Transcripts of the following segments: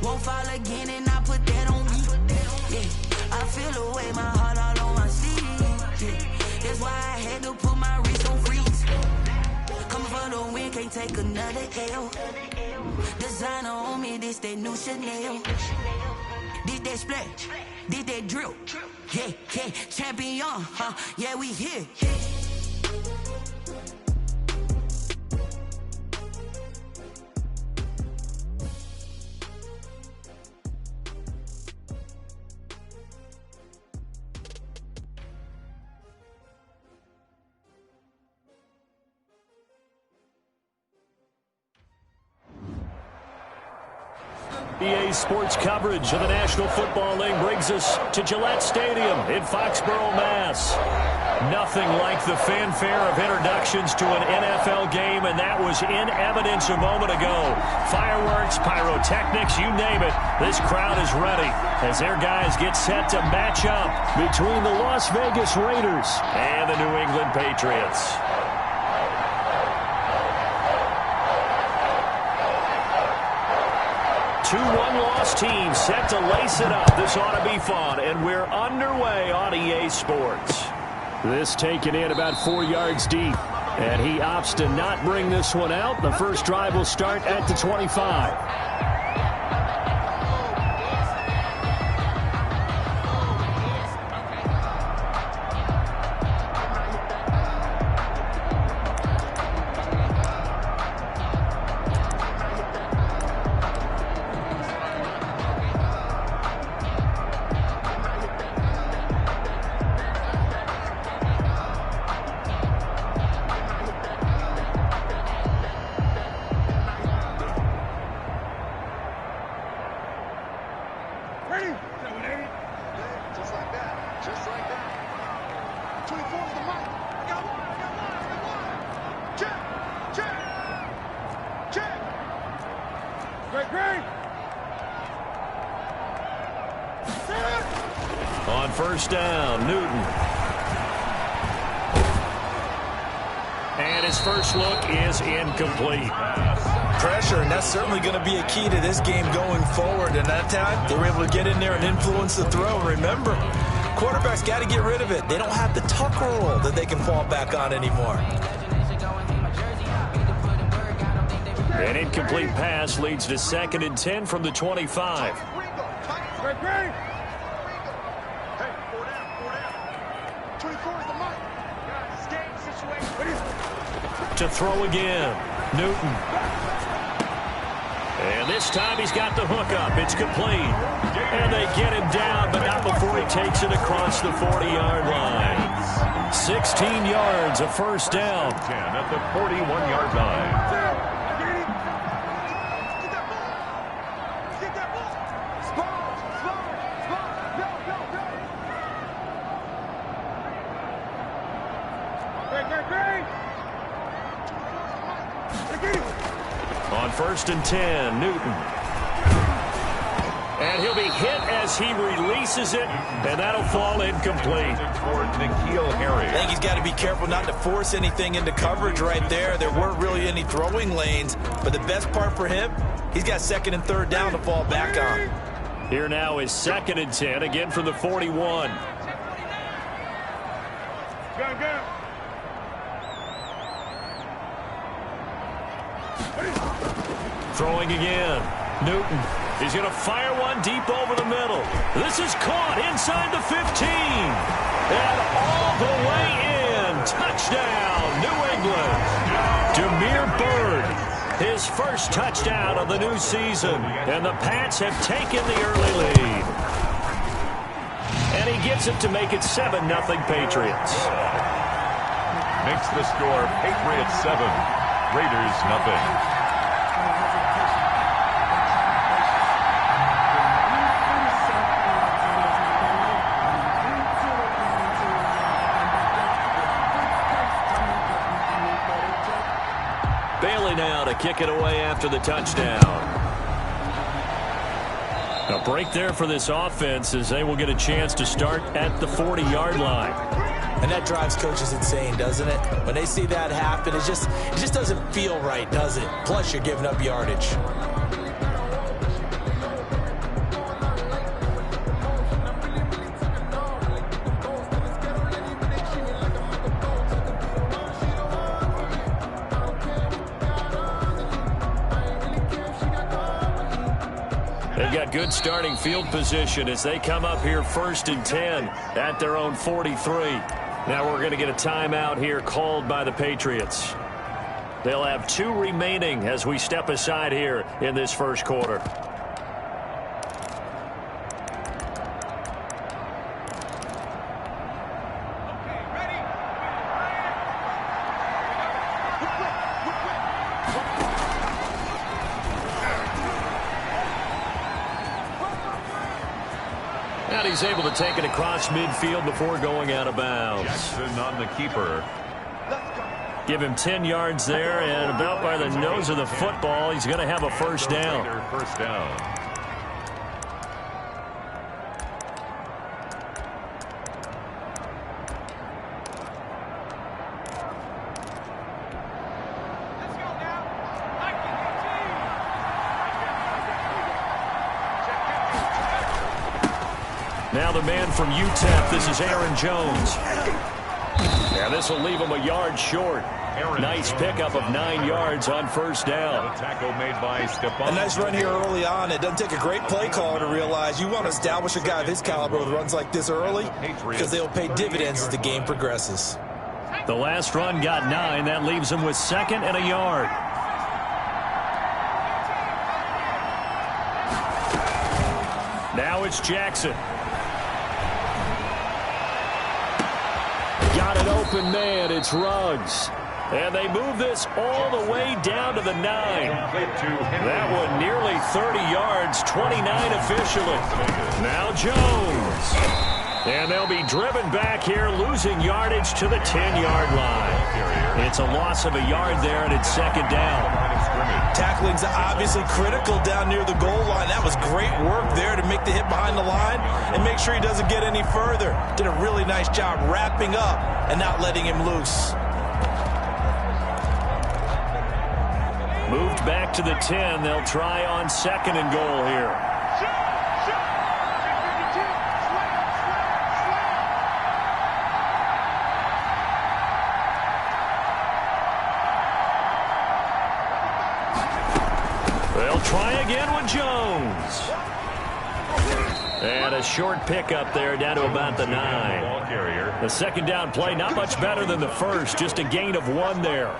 Won't fall again, and I put that on me. Yeah, I feel the way, my heart all on my sleeve. Yeah, that's why I had to put my wrist on freeze. Coming for the win, can't take another L. Designer on me, this that new Chanel. Did that splash, did that drill. Yeah, yeah, champion, yeah, we here. EA Sports coverage of the National Football League brings us to Gillette Stadium in Foxborough, Mass. Nothing like the fanfare of introductions to an NFL game, and that was in evidence a moment ago. Fireworks, pyrotechnics, you name it. This crowd is ready as their guys get set to match up between the Las Vegas Raiders and the New England Patriots. Two one-loss teams set to lace it up. This ought to be fun, and we're underway on EA Sports. This taken in about 4 yards deep, and he opts to not bring this one out. The first drive will start at the 25. On first down, Newton. And his first look is incomplete. Pressure, and that's certainly going to be a key to this game going forward. And that time, they were able to get in there and influence the throw. Remember, quarterbacks got to get rid of it. They don't have the tuck roll that they can fall back on anymore. An incomplete pass leads to 2nd and 10 from the 25. To throw again, Newton. And this time he's got the hook up. It's complete. And they get him down, but not before he takes it across the 40-yard line. 16 yards, a first down. 10 at the 41-yard line. On 1st and 10, Newton. And he'll be hit as he releases it, and that'll fall incomplete. Toward N'Keal Harry. I think he's got to be careful not to force anything into coverage right there. There weren't really any throwing lanes, but the best part for him, he's got 2nd and 3rd down to fall back on. Here now is 2nd and 10, again from the 41. Go. Throwing again. Newton. He's going to fire one deep over the middle. This is caught inside the 15. And all the way in. Touchdown, New England. Damiere Byrd. His first touchdown of the new season. And the Pats have taken the early lead. And he gets it to make it 7-0 Patriots. Makes the score Patriots 7, Raiders nothing. Bailey now to kick it away after the touchdown. A break there for this offense as they will get a chance to start at the 40-yard line. And that drives coaches insane, doesn't it? When they see that happen, it just doesn't feel right, does it? Plus, you're giving up yardage. They've got good starting field position as they come up here 1st and 10 at their own 43. Now we're going to get a timeout here called by the Patriots. They'll have 2 remaining as we step aside here in this first quarter. And he's able to take it across midfield before going out of bounds. Jackson on the keeper. Give him 10 yards there, and about by the nose of the football, he's going to have a first down. First down. Now the man from UTEP, this is Aaron Jones. And this will leave him a yard short. Nice pickup of 9 yards on first down. A tackle made by Stephon. A nice run here early on. It doesn't take a great play caller to realize you want to establish a guy of his caliber with runs like this early because they'll pay dividends as the game progresses. The last run got 9. That leaves him with 2nd and a yard. Now it's Jackson. Got an open man. It's Ruggs. And they move this all the way down to the 9. That one nearly 30 yards, 29 officially. Now Jones. And they'll be driven back here, losing yardage to the 10-yard line. It's a loss of a yard there, and it's 2nd down. Tackling's obviously critical down near the goal line. That was great work there to make the hit behind the line and make sure he doesn't get any further. Did a really nice job wrapping up and not letting him loose. Moved back to the 10. They'll try on 2nd and goal here. They'll try again with Jones. And a short pickup there down to about the 9. The 2nd down play, not much better than the first, just a gain of 1 there.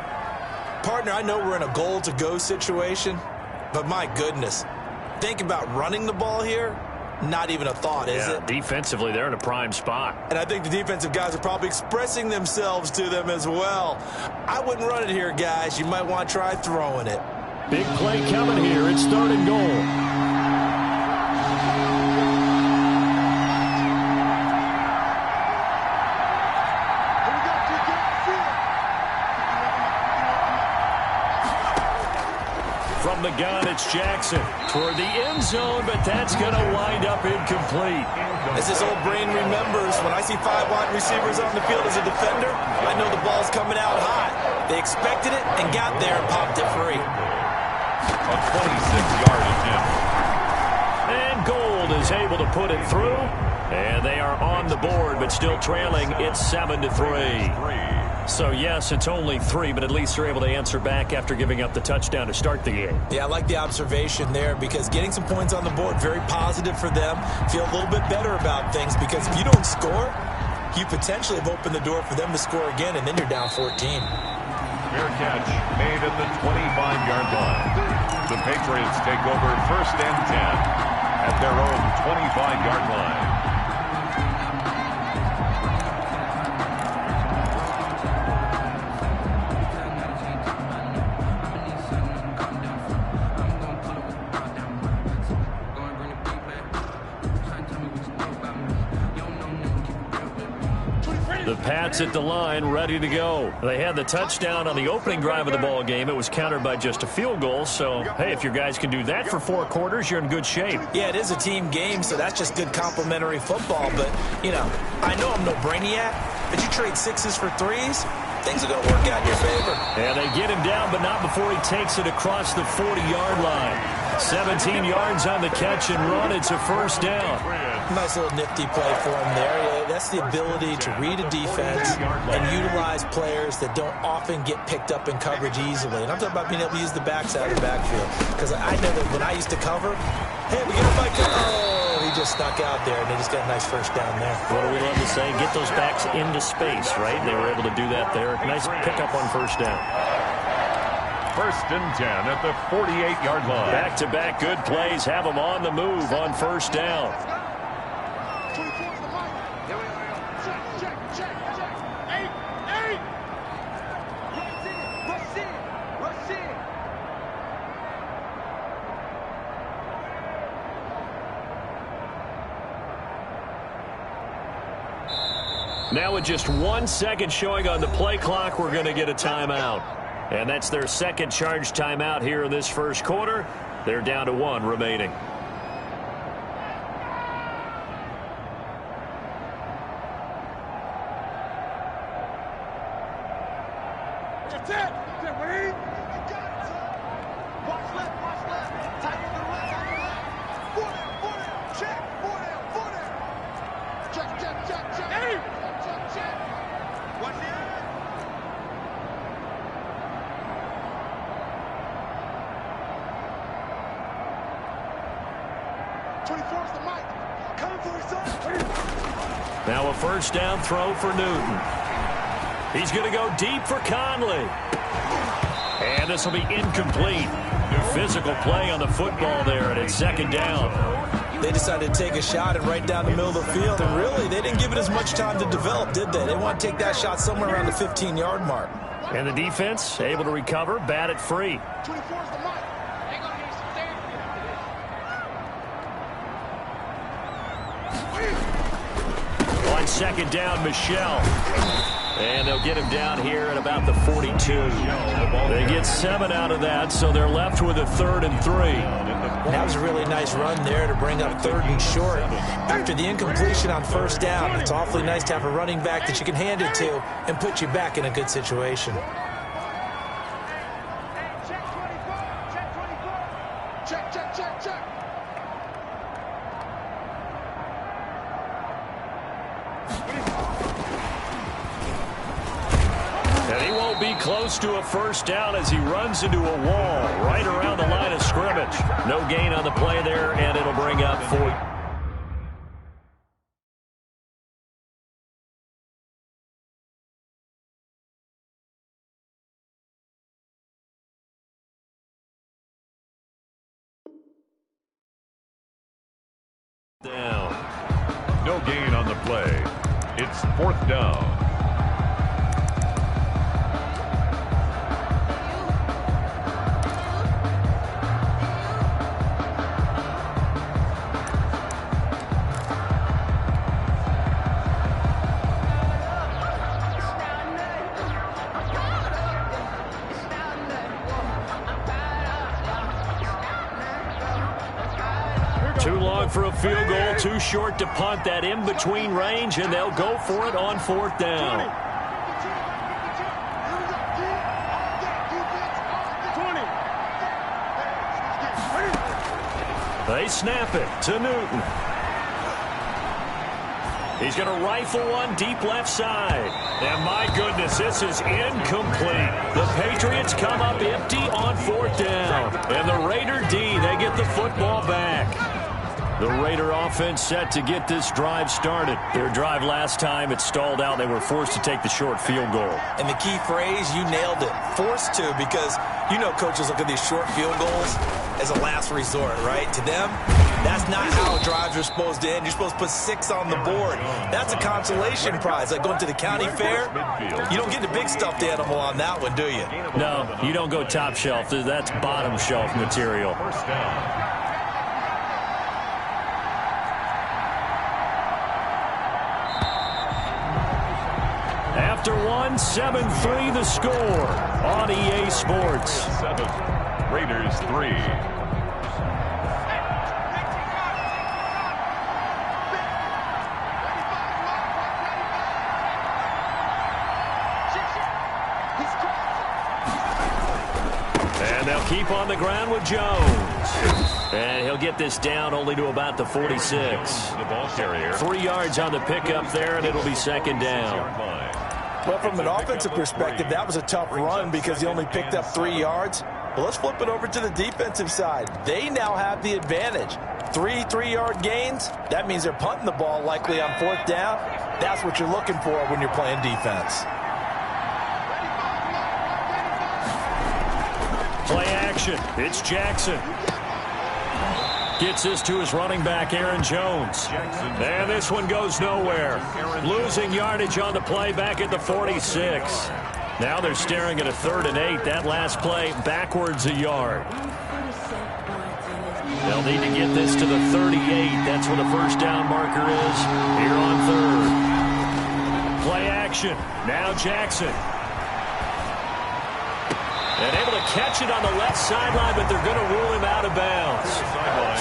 Partner, I know we're in a goal-to-go situation, but my goodness, think about running the ball here. Not even a thought, is it? Defensively, they're in a prime spot. And I think the defensive guys are probably expressing themselves to them as well. I wouldn't run it here, guys. You might want to try throwing it. Big play coming here. It's 3rd and goal. From the gun, it's Jackson toward the end zone, but that's going to wind up incomplete. As this old brain remembers, when I see 5 wide receivers on the field as a defender, I know the ball's coming out hot. They expected it and got there and popped it free. A 26-yard attempt. And Gold is able to put it through, and they are on the board, but still trailing. It's 7-3. So, yes, it's only 3, but at least they're able to answer back after giving up the touchdown to start the game. Yeah, I like the observation there because getting some points on the board, very positive for them. Feel a little bit better about things because if you don't score, you potentially have opened the door for them to score again, and then you're down 14. Fair catch made at the 25-yard line. The Patriots take over 1st and 10 at their own 25-yard line. The Pats at the line, ready to go. They had the touchdown on the opening drive of the ball game. It was countered by just a field goal. So, hey, if your guys can do that for 4 quarters, you're in good shape. Yeah, it is a team game, so that's just good complimentary football. But, you know, I know I'm no brainiac, but you trade 6s for 3s, things are going to work out in your favor. And they get him down, but not before he takes it across the 40-yard line. 17 yards on the catch and run. It's a first down. Nice little nifty play for him there. Yeah, that's the ability to read a defense and utilize players that don't often get picked up in coverage easily. And I'm talking about being able to use the backside of the backfield. Because I know that when I used to cover, hey, we get a bike. Oh, he just snuck out there, and they just got a nice first down there. What do we love to say? Get those backs into space, right? They were able to do that there. Nice pickup on first down. First and 10 at the 48-yard line. Back-to-back good plays have them on the move on first down. Now with just 1 second showing on the play clock, we're going to get a timeout. And that's their second charge timeout here in this first quarter. They're down to 1 remaining. Now a first down throw for Newton. He's going to go deep for Conley. And this will be incomplete. Physical play on the football there, and it's second down. They decided to take a shot and right down the middle of the field. And really, they didn't give it as much time to develop, did they? They want to take that shot somewhere around the 15-yard mark. And the defense able to recover, bat it free. On second down, Michelle. And they'll get him down here at about the 42. They get 7 out of that, so they're left with a 3rd and 3. That was a really nice run there to bring up 3rd and short. After the incompletion on first down, it's awfully nice to have a running back that you can hand it to and put you back in a good situation. Close to a first down as he runs into a wall right around the line of scrimmage. No gain on the play there, and it'll bring up 4. Down. No gain on the play. It's 4th down. For a field goal, too short to punt that in-between range, and they'll go for it on 4th down. They snap it to Newton. He's going to rifle one deep left side. And my goodness, this is incomplete. The Patriots come up empty on 4th down. And the Raider D, they get the football back. The Raider offense set to get this drive started. Their drive last time, it stalled out. They were forced to take the short field goal. And the key phrase, you nailed it, forced to, because you know coaches look at these short field goals as a last resort, right? To them, that's not how drives are supposed to end. You're supposed to put 6 on the board. That's a consolation prize, like going to the county fair. You don't get the big stuffed animal on that one, do you? No, you don't go top shelf. That's bottom shelf material. First down. After 7-3 the score on EA Sports. 7, Raiders 3. And they'll keep on the ground with Jones. And he'll get this down only to about the 46. The ball carrier. 3 yards on the pickup there, and it'll be second down. Well, from an offensive perspective, that was a tough run because he only picked up 3 yards. Well, let's flip it over to the defensive side. They now have the advantage. 3 3-yard gains, that means they're punting the ball likely on 4th down. That's what you're looking for when you're playing defense. Play action. It's Jackson. Gets this to his running back, Aaron Jones. And this one goes nowhere. Losing yardage on the play back at the 46. Now they're staring at a 3rd and 8. That last play backwards a yard. They'll need to get this to the 38. That's where the first down marker is here on 3rd. Play action. Now Jackson. And able to catch it on the left sideline, but they're going to rule him out of bounds.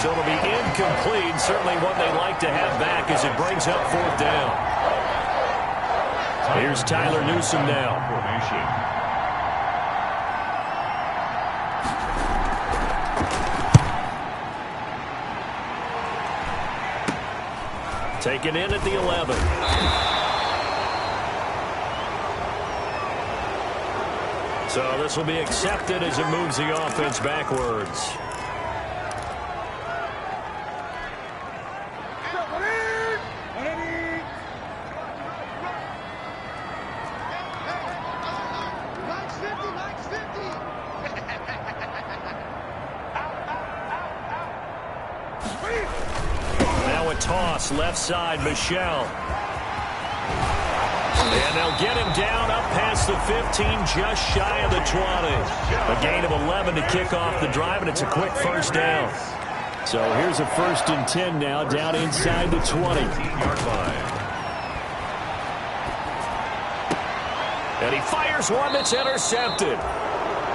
So it'll be incomplete. Certainly one they'd like to have back as it brings up 4th down. Here's Tyler Newsome now. Taken in at the 11. So this will be accepted as it moves the offense backwards. Now a toss, left side, Michelle. And they'll get him down up past the 15, just shy of the 20. A gain of 11 to kick off the drive, and it's a quick first down. So here's a 1st and 10 now, down inside the 20. And he fires one that's intercepted.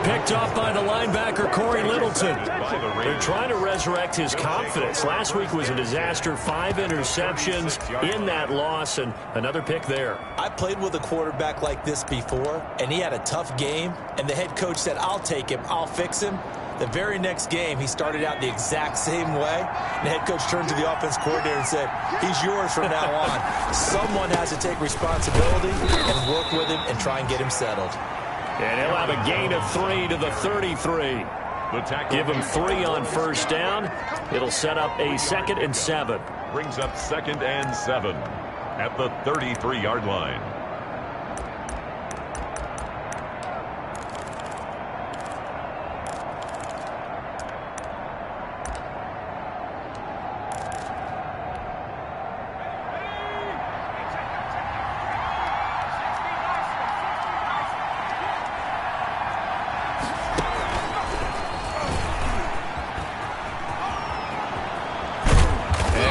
Picked off by the linebacker, Corey Littleton. They're trying to resurrect his confidence. Last week was a disaster. 5 interceptions in that loss, and another pick there. I played with a quarterback like this before, and he had a tough game, and the head coach said, I'll take him, I'll fix him. The very next game, he started out the exact same way, and the head coach turned to the offense coordinator and said, he's yours from now on. Someone has to take responsibility and work with him and try and get him settled. And he'll have a gain of 3 to the 33. Give him 3 on first down. It'll set up a 2nd and 7. Brings up 2nd and 7 at the 33-yard line.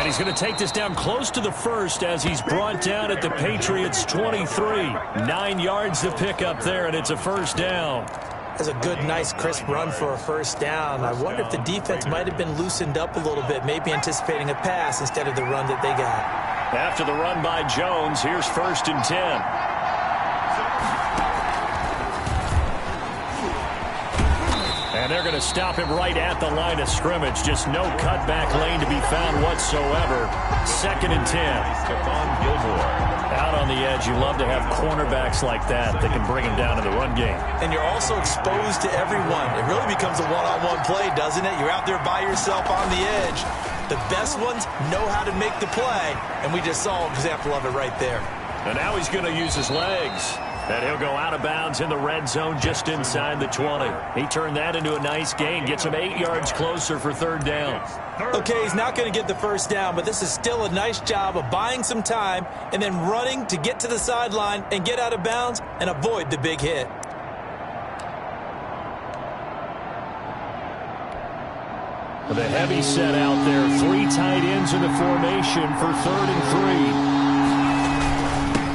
He's going to take this down close to the 1st as he's brought down at the Patriots' 23. 9 yards to pick up there, and it's a first down. That's a good, nice, crisp run for a first down. I wonder if the defense might have been loosened up a little bit, maybe anticipating a pass instead of the run that they got. After the run by Jones, here's 1st and 10. And they're going to stop him right at the line of scrimmage. Just no cutback lane to be found whatsoever. 2nd and 10. Stephon Gilmore. Out on the edge, you love to have cornerbacks like that can bring him down in the run game. And you're also exposed to everyone. It really becomes a one-on-one play, doesn't it? You're out there by yourself on the edge. The best ones know how to make the play, and we just saw an example of it right there. And now he's going to use his legs. And he'll go out of bounds in the red zone just inside the 20. He turned that into a nice gain. Gets him 8 yards closer for 3rd down. Okay, he's not going to get the first down, but this is still a nice job of buying some time and then running to get to the sideline and get out of bounds and avoid the big hit. The heavy set out there. 3 tight ends in the formation for 3rd and 3.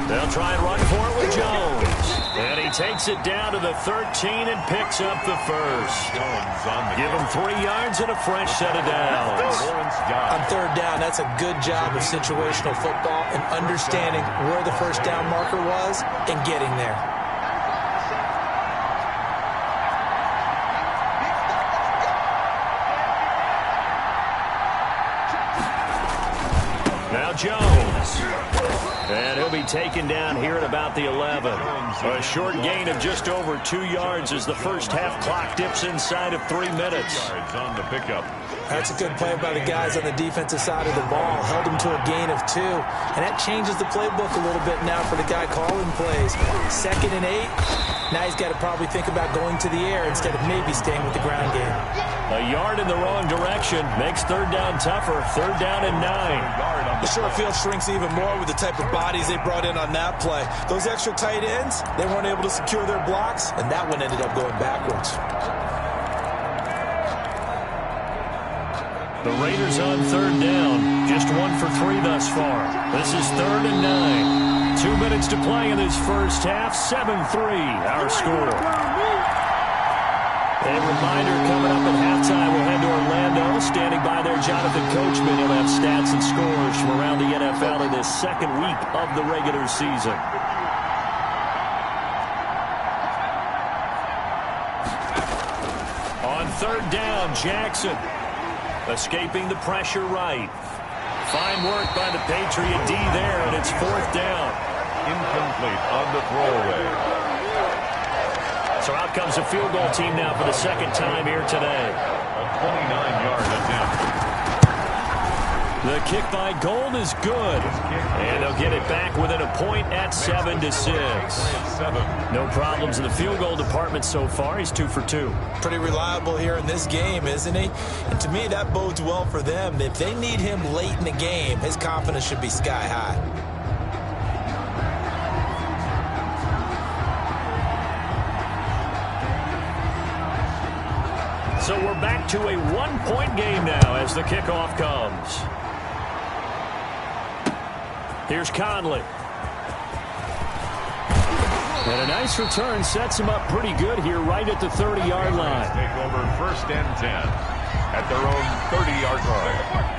They'll try and run for it with Jones. And he takes it down to the 13 and picks up the first. Give him 3 yards and a fresh set of downs. On 3rd down, that's a good job of situational football and understanding where the first down marker was and getting there. Now Jones. And he'll be taken down here at about the 11. A short gain of just over 2 yards as the first half clock dips inside of 3 minutes. On the pickup. That's a good play by the guys on the defensive side of the ball. Held him to a gain of 2. And that changes the playbook a little bit now for the guy calling plays. 2nd and 8. Now he's got to probably think about going to the air instead of maybe staying with the ground game. A yard in the wrong direction makes 3rd down tougher. 3rd down and 9. The short field shrinks even more with the type of bodies they brought in on that play. Those extra tight ends, they weren't able to secure their blocks, and that one ended up going backwards. The Raiders on 3rd down. Just 1 for 3 thus far. This is 3rd and 9. 2 minutes to play in this first half. 7-3 our score. A reminder coming up at halftime, we'll head to Orlando. Standing by there, Jonathan Coachman. He'll have stats and scores from around the NFL in this 2nd week of the regular season. On 3rd down, Jackson escaping the pressure right. Fine work by the Patriot D there, and it's 4th down. Incomplete on the throwaway. So out comes the field goal team now for the 2nd time here today. A 29-yard attempt. The kick by Gold is good. And they'll get it back within a point at 7-6. No problems in the field goal department so far. He's 2 for 2. Pretty reliable here in this game, isn't he? And to me, that bodes well for them. If they need him late in the game, his confidence should be sky high. So we're back to a 1-point game now as the kickoff comes. Here's Conley. And a nice return sets him up pretty good here right at the 30-yard line. Take over 1st and 10 at their own 30-yard line.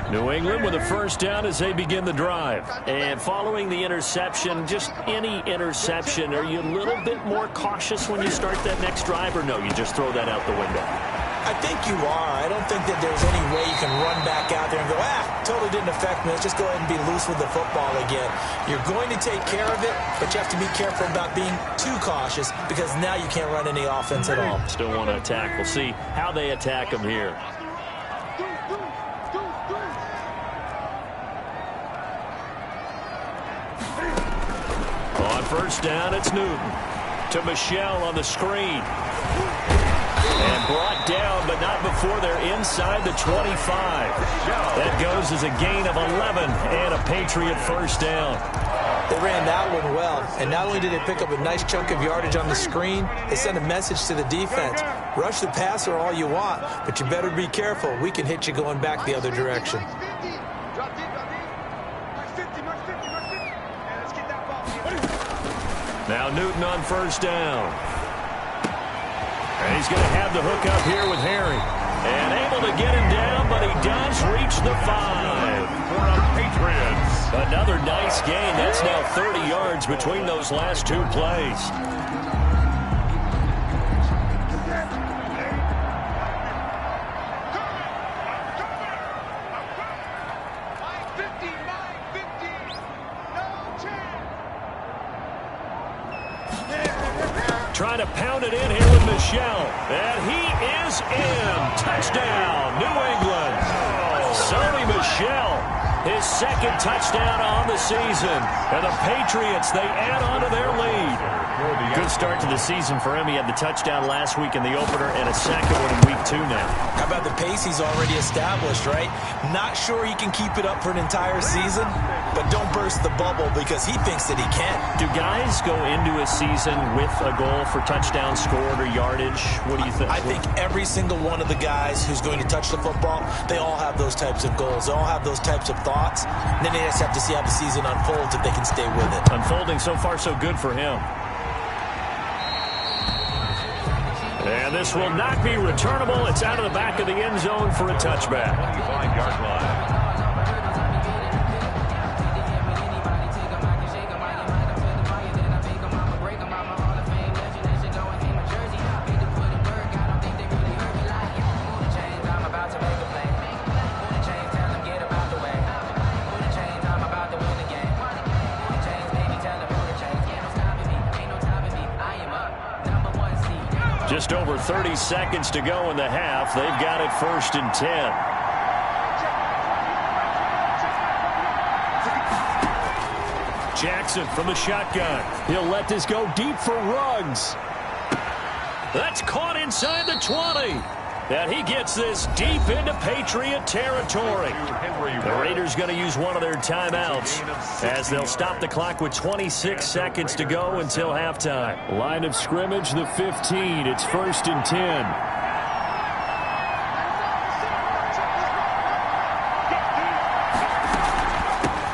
New England with a 1st down as they begin the drive. And following the interception, just any interception, are you a little bit more cautious when you start that next drive, or no, you just throw that out the window? I think you are. I don't think that there's any way you can run back out there and go, totally didn't affect me. Let's just go ahead and be loose with the football again. You're going to take care of it, but you have to be careful about being too cautious because now you can't run any offense at all. Still want to attack. We'll see how they attack them here. On 1st down, it's Newton to Michelle on the screen. And brought down, but not before they're inside the 25. That goes as a gain of 11 and a Patriot 1st down. They ran that one well, and not only did they pick up a nice chunk of yardage on the screen, they sent a message to the defense. Rush the passer all you want, but you better be careful. We can hit you going back the other direction. Now Newton on 1st down. And he's going to have the hook up here with Harry. And able to get him down, but he does reach the 5. For the Patriots. Another nice gain. That's now 30 yards between those last 2 plays. Trying to pound it in here with Michelle. And he is in. Touchdown, New England. Sony Michel, his 2nd touchdown on the season. And the Patriots, they add on to their lead. Good start to the season for him. He had the touchdown last week in the opener and a 2nd one in week 2 now. How about the pace he's already established, right? Not sure he can keep it up for an entire season, but don't burst the bubble because he thinks that he can. Do guys go into a season with a goal for touchdown scored or yardage? What do you think? I think every single one of the guys who's going to touch the football, they all have those types of goals. They all have those types of thoughts. And then they just have to see how the season unfolds if they can stay with it. Unfolding so far so good for him. And this will not be returnable. It's out of the back of the end zone for a touchback. 25-yard line. Just over 30 seconds to go in the half. They've got it 1st and 10. Jackson from the shotgun. He'll let this go deep for Ruggs. That's caught inside the 20. And he gets this deep into Patriot territory. The Raiders going to use one of their timeouts as they'll stop the clock with 26 seconds to go until halftime. Line of scrimmage, the 15. It's 1st and 10.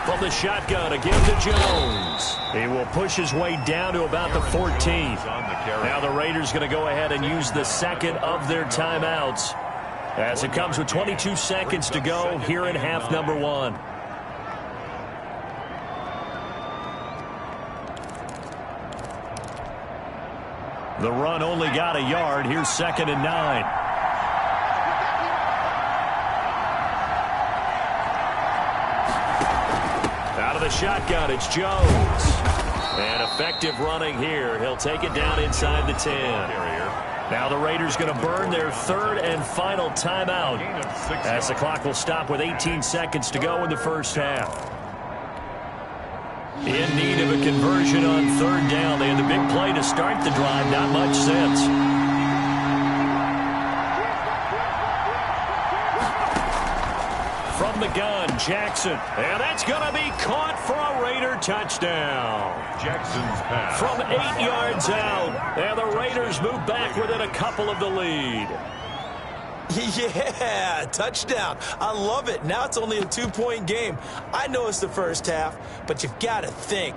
From the shotgun again to Jones. He will push his way down to about the 14. Now the Raiders going to go ahead and use the second of their timeouts as it comes with 22 seconds to go here in half number 1. The run only got a yard. Here's 2nd and 9. Out of the shotgun, it's Jones. And effective running here. He'll take it down inside the 10. Now the Raiders going to burn their 3rd and final timeout as the clock will stop with 18 seconds to go in the first half. In need of a conversion on 3rd down. They had the big play to start the drive. Not much sense. From the gun, Jackson. And that's going to be caught for a Raider touchdown. Jackson's pass. From 8 yards out. And the Raiders move back within a couple of the lead. Yeah, touchdown. I love it. Now it's only a 2-point game. I know it's the first half, but you've got to think.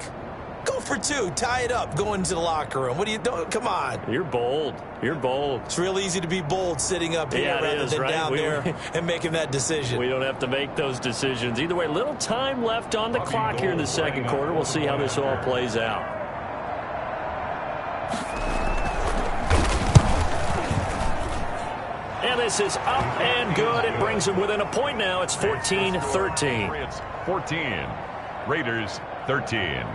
Go for 2. Tie it up. Go into the locker room. What are you doing? Come on. You're bold. You're bold. It's real easy to be bold sitting up here rather than right? down there and making that decision. We don't have to make those decisions. Either way, little time left on the clock here in the second quarter. We'll see how this all plays out. And this is up and good. It brings them within a point now. It's 14-13. It's 14. Raiders 13.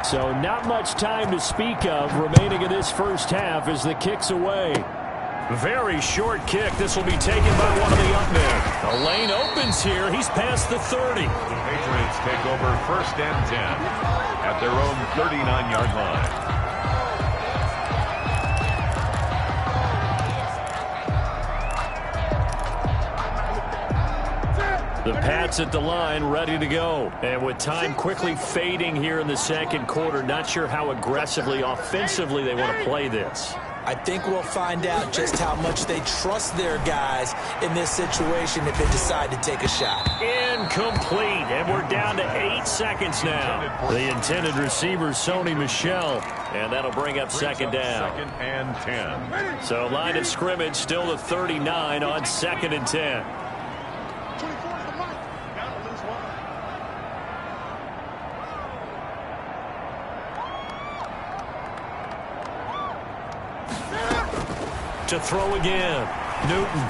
So not much time to speak of remaining in this first half as the kick's away. Very short kick. This will be taken by one of the up men. The lane opens here. He's past the 30. The Patriots take over 1st and 10 at their own 39-yard line. The Pats at the line, ready to go. And with time quickly fading here in the second quarter, not sure how aggressively, offensively they want to play this. I think we'll find out just how much they trust their guys in this situation if they decide to take a shot. Incomplete, and we're down to 8 seconds now. The intended receiver, Sony Michel, and that'll bring up 2nd down. 2nd and 10. So line of scrimmage still the 39 on 2nd and 10. To throw again. Newton.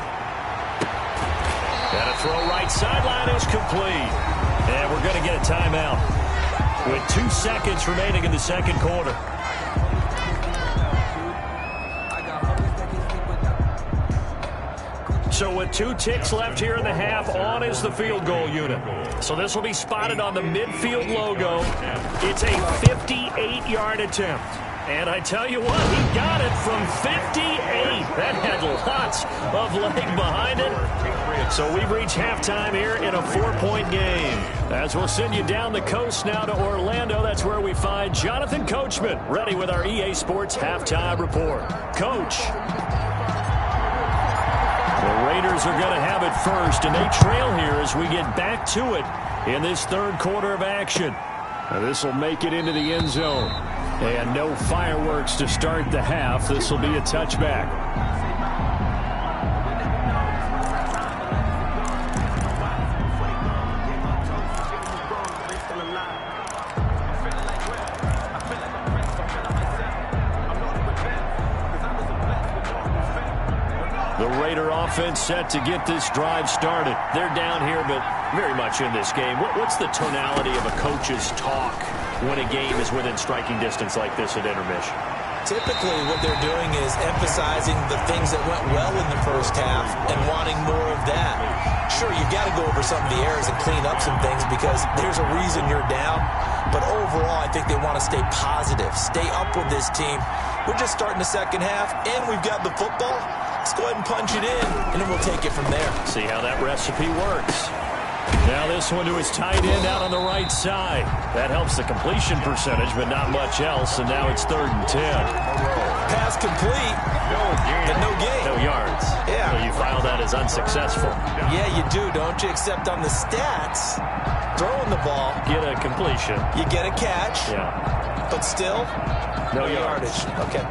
And a throw right sideline is complete. And we're going to get a timeout with 2 seconds remaining in the second quarter. So with 2 ticks left here in the half, on is the field goal unit. So this will be spotted on the midfield logo. It's a 58-yard attempt. And I tell you what, he got it from 58. That had lots of leg behind it. So we've reached halftime here in a 4-point game. As we'll send you down the coast now to Orlando, that's where we find Jonathan Coachman, ready with our EA Sports Halftime Report. Coach. The Raiders are going to have it first, and they trail here as we get back to it in this third quarter of action. Now this will make it into the end zone. And no fireworks to start the half. This will be a touchback. The Raider offense set to get this drive started. They're down here, but very much in this game. What's the tonality of a coach's talk when a game is within striking distance like this at intermission? Typically, what they're doing is emphasizing the things that went well in the first half and wanting more of that. Sure, you've got to go over some of the errors and clean up some things because there's a reason you're down. But overall, I think they want to stay positive, stay up with this team. We're just starting the second half, and we've got the football. Let's go ahead and punch it in, and then we'll take it from there. See how that recipe works. Now this one to his tight end out on the right side. That helps the completion percentage, but not much else, and now it's 3rd and 10. Pass complete, but no gain. No yards. Yeah. So you file that as unsuccessful. Yeah, you do, don't you? Except on the stats, throwing the ball. Get a completion. You get a catch. Yeah. But still, no yardage. Okay.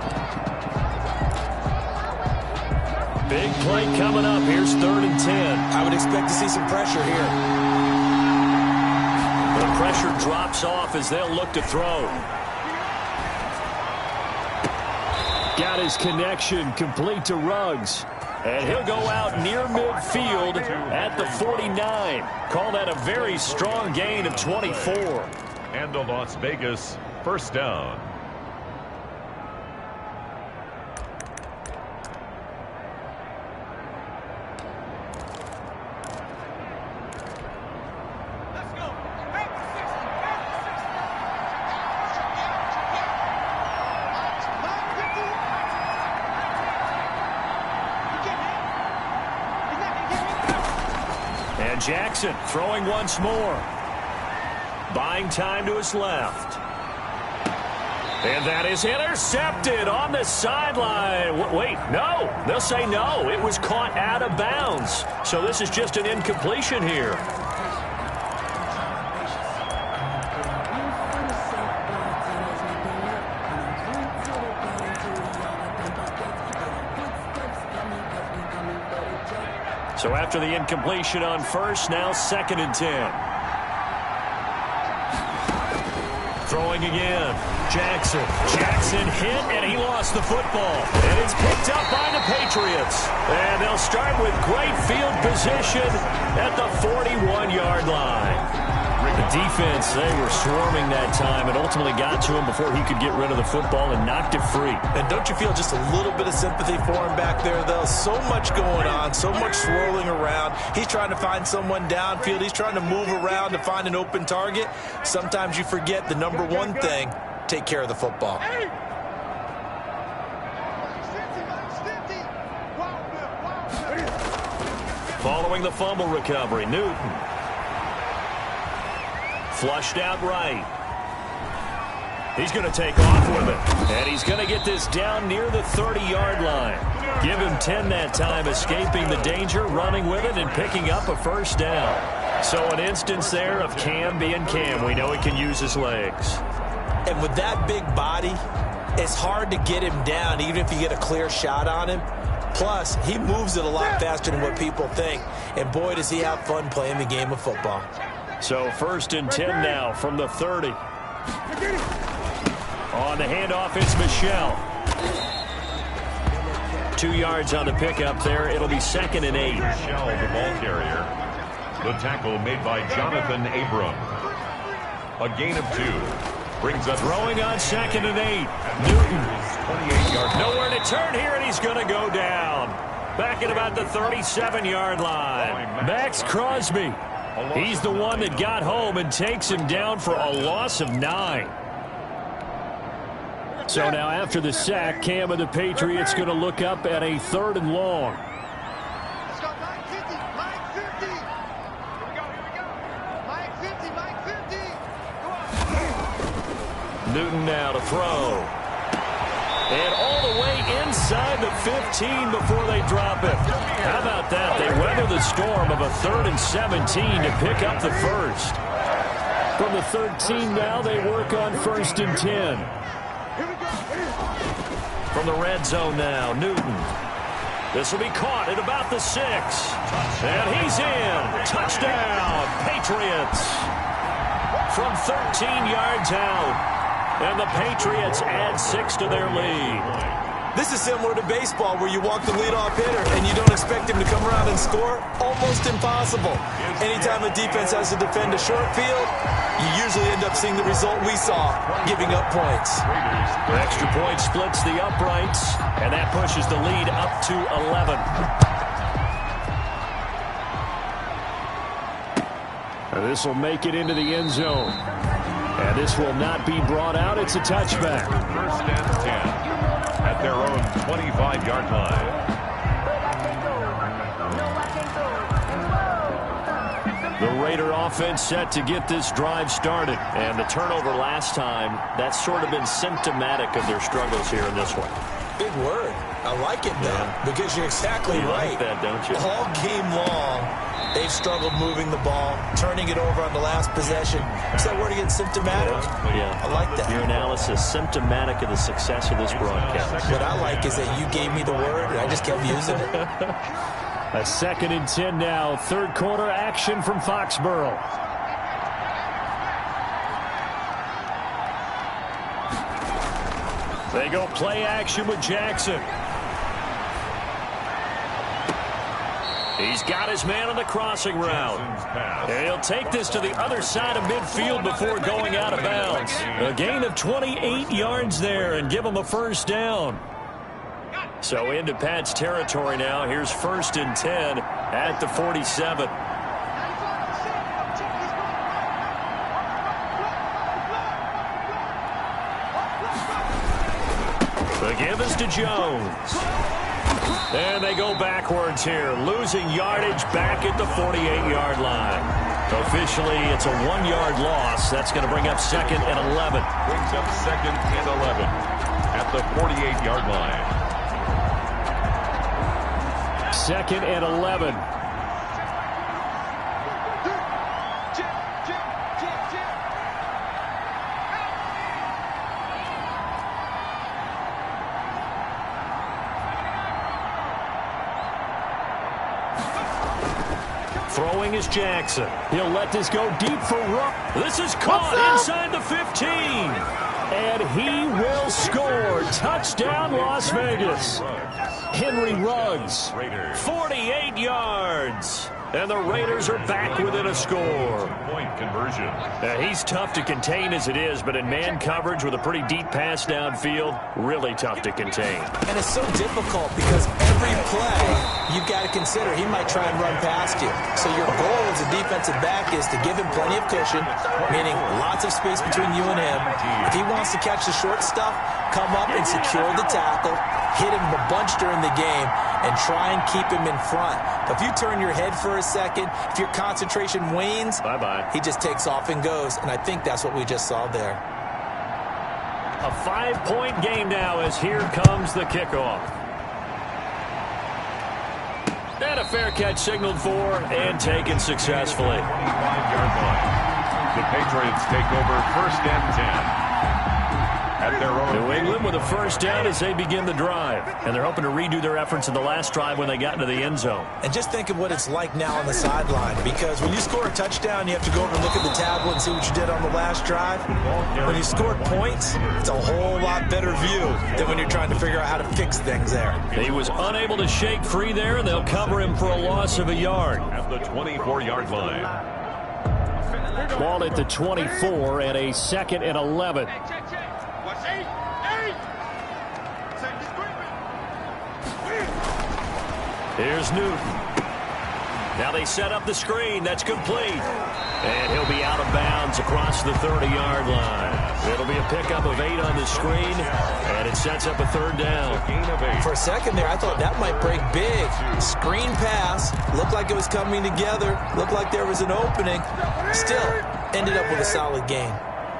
Big play coming up. Here's 3rd and 10. I would expect to see some pressure here. The pressure drops off as they'll look to throw. Got his connection complete to Ruggs. And he'll go out near midfield at the 49. Call that a very strong gain of 24. And the Las Vegas first down. Jackson throwing once more. Buying time to his left. And that is intercepted on the sideline. Wait, no. They'll say no. It was caught out of bounds. So this is just an incompletion here. So after the incompletion on first, now 2nd and 10. Throwing again. Jackson. Jackson hit, and he lost the football. And it's picked up by the Patriots. And they'll start with great field position at the 41-yard line. The defense, they were swarming that time and ultimately got to him before he could get rid of the football and knocked it free. And don't you feel just a little bit of sympathy for him back there, though? So much going on, so much swirling around. He's trying to find someone downfield. He's trying to move around to find an open target. Sometimes you forget the number one thing, take care of the football. Following the fumble recovery, Newton. Flushed out right. He's going to take off with it. And he's going to get this down near the 30-yard line. Give him 10 that time, escaping the danger, running with it, and picking up a first down. So an instance there of Cam being Cam. We know he can use his legs. And with that big body, it's hard to get him down, even if you get a clear shot on him. Plus, he moves it a lot faster than what people think. And boy, does he have fun playing the game of football. So 1st and 10 now from the 30. On the handoff, it's Michel. 2 yards on the pickup there. It'll be 2nd and 8. Michel, the ball carrier. The tackle made by Jonathan Abram. A gain of 2. Brings up throwing on 2nd and 8. Newton. 28 yards. Nowhere to turn here, and he's going to go down. Back at about the 37-yard line. Max Crosby. He's the one that got home and takes him down for a loss of 9. So now after the sack, Cam of the Patriots going to look up at a 3rd and long. Let's go, Mike 50, Mike 50. Here we go. Mike 50, Mike 50. Go on. Newton now to throw. And all the way inside the 15 before they drop it. How about that? They weather the storm of a 3rd and 17 to pick up the first. From the 13 now, they work on 1st and 10. From the red zone now, Newton. This will be caught at about the 6. And he's in. Touchdown, Patriots. From 13 yards out. And the Patriots add 6 to their lead. This is similar to baseball where you walk the leadoff hitter and you don't expect him to come around and score. Almost impossible. Anytime a defense has to defend a short field, you usually end up seeing the result we saw, giving up points. The extra point splits the uprights, and that pushes the lead up to 11. This will make it into the end zone. And this will not be brought out. It's a touchback. First and 10 at their own 25-yard line. The Raider offense set to get this drive started. And the turnover last time, that's sort of been symptomatic of their struggles here in this one. Big word. I like it, though, because you're exactly right. You like that, don't you? All game long, they've struggled moving the ball, turning it over on the last possession. Is that word again, symptomatic? Yeah. I like that. Your analysis, symptomatic of the success of this broadcast. What I like is that you gave me the word, and I just kept using it. A 2nd and 10 now. Third quarter action from Foxborough. They go play action with Jackson. He's got his man on the crossing route. And he'll take this to the other side of midfield before going out of bounds. A gain of 28 yards there and give him a first down. So into Pat's territory now. Here's 1st and 10 at the 47. The give is to Jones. And they go backwards here, losing yardage back at the 48-yard line. Officially, it's a 1-yard loss. That's going to bring up 2nd and 11. Brings up 2nd and 11 at the 48-yard line. 2nd and 11. Throwing is Jackson. He'll let this go deep for Rupp. This is caught inside the 15. And he will score. Touchdown, Las Vegas. Henry Ruggs, 48 yards. And the Raiders are back within a score. Point conversion. He's tough to contain as it is, but in man coverage with a pretty deep pass downfield, really tough to contain. And it's so difficult because every play you've got to consider he might try and run past you. So your goal as a defensive back is to give him plenty of cushion, meaning lots of space between you and him. If he wants to catch the short stuff, come up and secure the tackle, hit him a bunch during the game, and try and keep him in front. But if you turn your head for a second, if your concentration wanes, bye-bye. He just takes off and goes, and I think that's what we just saw there. A 5-point game now as here comes the kickoff. And a fair catch signaled for and taken successfully. 25-yard line. The Patriots take over 1st and 10. At their own New England with a first down as they begin the drive. And they're hoping to redo their efforts in the last drive when they got into the end zone. And just think of what it's like now on the sideline, because when you score a touchdown, you have to go over and look at the tablet and see what you did on the last drive. When you scored points, it's a whole lot better view than when you're trying to figure out how to fix things there. He was unable to shake free there, and they'll cover him for a loss of a yard. at the 24-yard line. Ball at the 24 and a 2nd and 11. Here's Newton. Now they set up the screen. That's complete. And he'll be out of bounds across the 30-yard line. It'll be a pickup of 8 on the screen, and it sets up a 3rd down. For a second there, I thought that might break big. Screen pass. Looked like it was coming together. Looked like there was an opening. Still, ended up with a solid gain.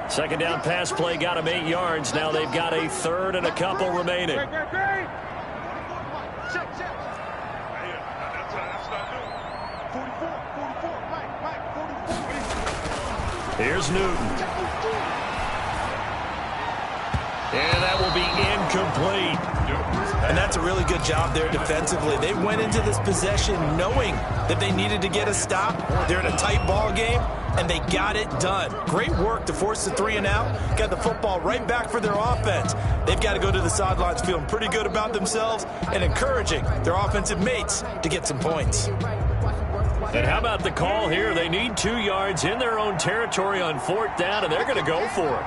2nd down pass play got him 8 yards. Now they've got a 3rd and a couple remaining. Here's Newton. And that will be incomplete. And that's a really good job there defensively. They went into this possession knowing that they needed to get a stop. They're in a tight ball game, and they got it done. Great work to force the 3 and out. Got the football right back for their offense. They've got to go to the sidelines feeling pretty good about themselves and encouraging their offensive mates to get some points. And how about the call here? They need 2 yards in their own territory on 4th down, and they're going to go for it.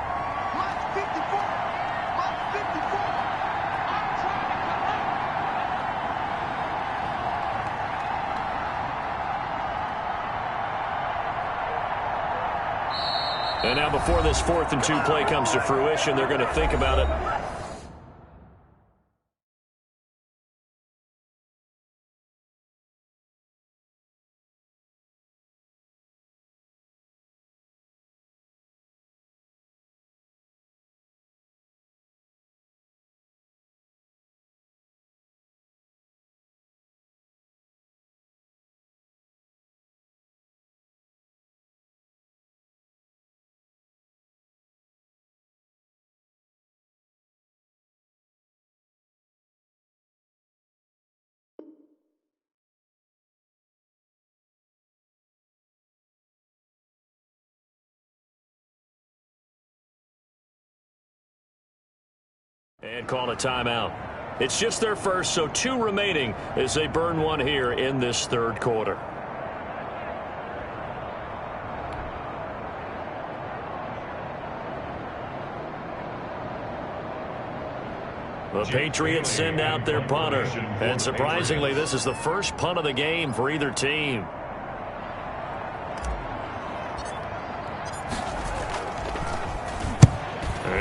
And now before this 4th and 2 play comes to fruition, they're going to think about it. And call a timeout. It's just their first, so 2 remaining as they burn 1 here in this 3rd quarter. The Patriots send out their punter. And surprisingly, this is the first punt of the game for either team.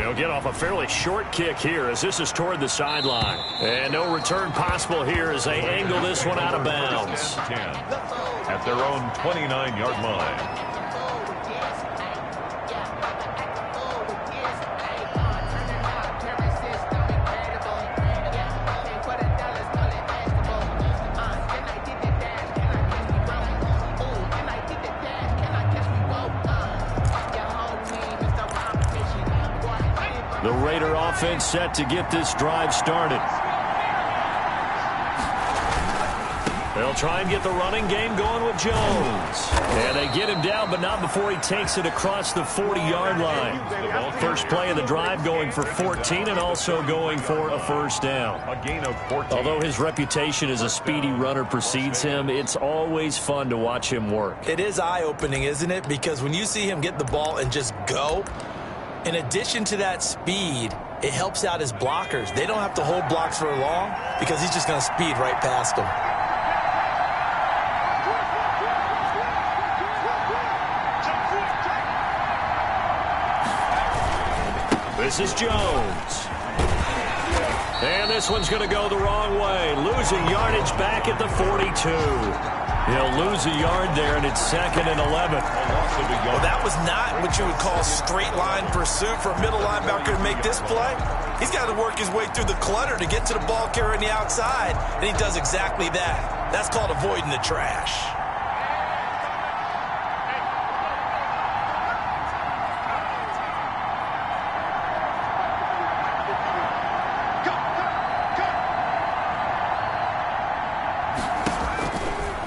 He'll get off a fairly short kick here as this is toward the sideline. And no return possible here as they angle this one out of bounds. 10 at their own 29-yard line. The Raider offense set to get this drive started. They'll try and get the running game going with Jones. And they get him down, but not before he takes it across the 40-yard line. First play of the drive going for 14 and also going for a first down. A gain of 14. Although his reputation as a speedy runner precedes him, it's always fun to watch him work. It is eye-opening, isn't it? Because when you see him get the ball and just go, in addition to that speed, it helps out his blockers. They don't have to hold blocks for long because he's just going to speed right past them. This is Jones. And this one's going to go the wrong way. Losing yardage back at the 42. He'll lose a yard there, and it's 2nd and 11. Well, that was not what you would call straight line pursuit for a middle linebacker to make this play. He's got to work his way through the clutter to get to the ball carrier on the outside, and he does exactly that. That's called avoiding the trash.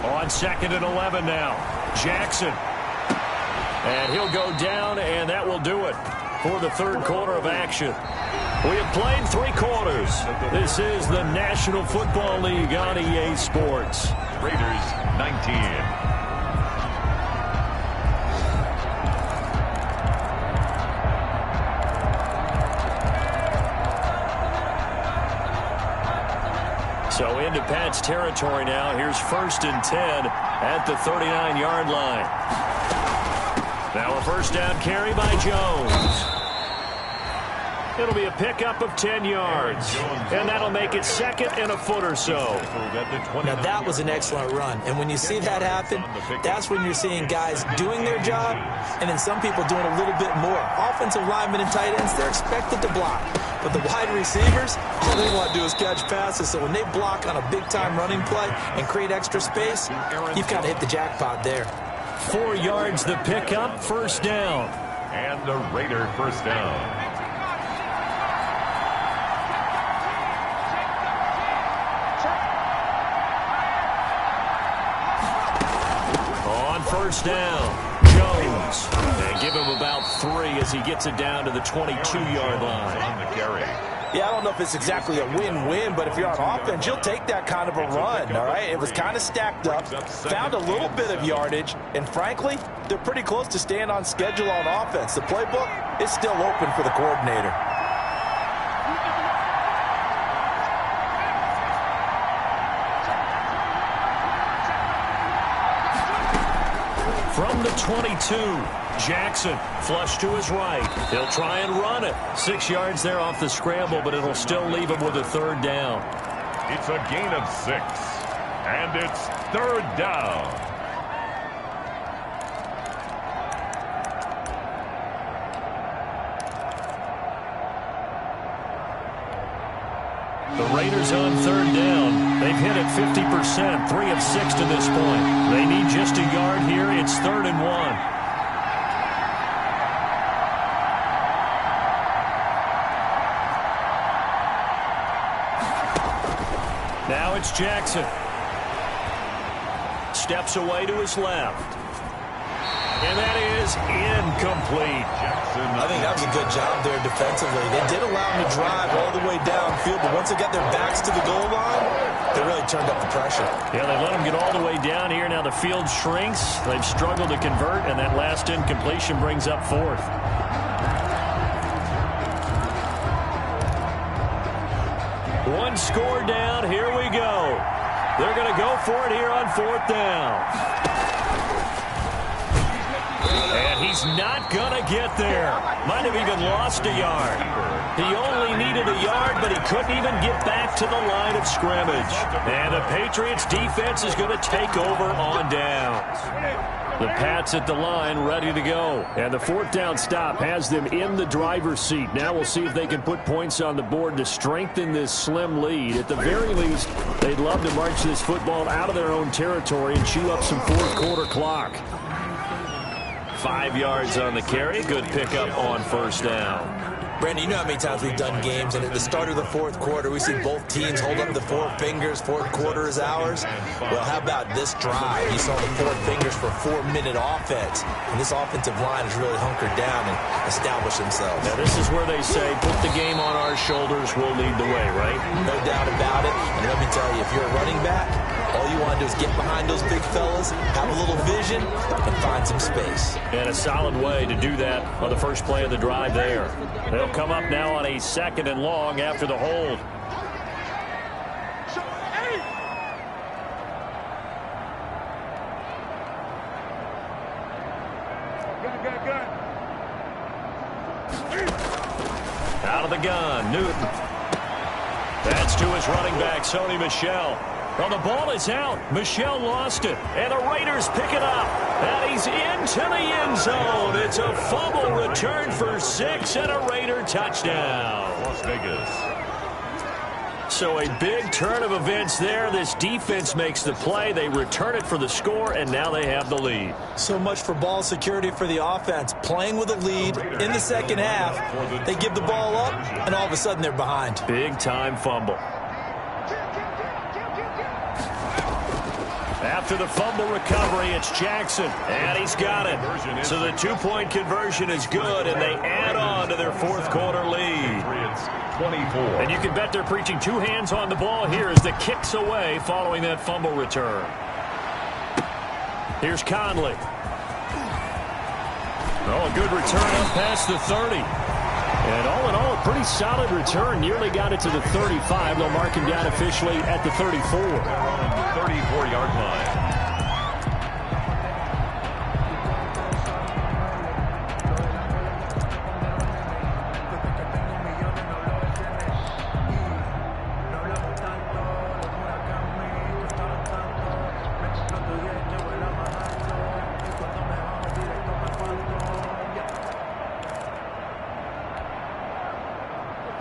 On 2nd and 11 now. Jackson. And he'll go down, and that will do it for the 3rd quarter of action. We have played 3 quarters. This is the National Football League on EA Sports. Raiders 19. So into Pat's territory now. Here's 1st and 10 at the 39-yard line. Now a first down carry by Jones. It'll be a pickup of 10 yards. And that'll make it 2nd and a foot or so. Now that was an excellent run. And when you see that happen, that's when you're seeing guys doing their job and then some people doing a little bit more. Offensive linemen and tight ends, they're expected to block. But the wide receivers, all they want to do is catch passes. So when they block on a big-time running play and create extra space, you've kind of hit the jackpot there. 4 yards the pickup, first down. And the Raider first down. first down. Jones. And give him about 3 as he gets it down to the 22-yard line. On the carry. Yeah, I don't know if it's exactly a win-win, but if you're on offense, you'll take that kind of a run, all right? It was kind of stacked up, found a little bit of yardage, and frankly, they're pretty close to staying on schedule on offense. The playbook is still open for the coordinator. From the 22, Jackson flush to his right. He'll try and run it. 6 yards there off the scramble, but it'll still leave him with a third down. It's a gain of 6, and it's third down. The Raiders on third down. They've hit it 50%, 3 of 6 to this point. They need just a yard here. It's 3rd and 1. Now it's Jackson. Steps away to his left. And that is incomplete. I think that was a good job there defensively. They did allow them to drive all the way downfield, but once they got their backs to the goal line, they really turned up the pressure. Yeah, they let them get all the way down here. Now the field shrinks. They've struggled to convert, and that last incompletion brings up 4th. One score down. Here we go. They're going to go for it here on 4th down. And he's not going to get there. Might have even lost a yard. He only needed a yard, but he couldn't even get back to the line of scrimmage. And the Patriots defense is going to take over on downs. The Pats at the line ready to go. And the 4th down stop has them in the driver's seat. Now we'll see if they can put points on the board to strengthen this slim lead. At the very least, they'd love to march this football out of their own territory and chew up some 4th quarter clock. 5 yards on the carry. Good pickup on first down. Brandon, you know how many times we've done games, and at the start of the 4th quarter, we see both teams hold up the 4 fingers, 4th quarter is ours. Well, how about this drive? You saw the 4 fingers for 4-minute offense, and this offensive line has really hunkered down and established themselves. Now, this is where they say, put the game on our shoulders, we'll lead the way, right? No doubt about it, and let me tell you, if you're a running back, all you want to do is get behind those big fellas, have a little vision, and find some space. And a solid way to do that on the first play of the drive there. They'll come up now on a 2nd and long after the hold. Out of the gun, Newton. That's to his running back, Sony Michel. Well, the ball is out. Michel lost it. And the Raiders pick it up. And he's into the end zone. It's a fumble return for 6 and a Raider touchdown. Las Vegas. So a big turn of events there. This defense makes the play. They return it for the score, and now they have the lead. So much for ball security for the offense. Playing with a lead in the second half. They give the ball up, and all of a sudden they're behind. Big-time fumble. After the fumble recovery, it's Jackson, and he's got it. So the 2-point conversion is good, and they add on to their 4th quarter lead. 24. And you can bet they're preaching 2 hands on the ball here as the kick's away following that fumble return. Here's Conley. Oh, a good return up past the 30. And all in all, a pretty solid return. Nearly got it to the 35. They'll mark him down officially at the 34. 34-yard line.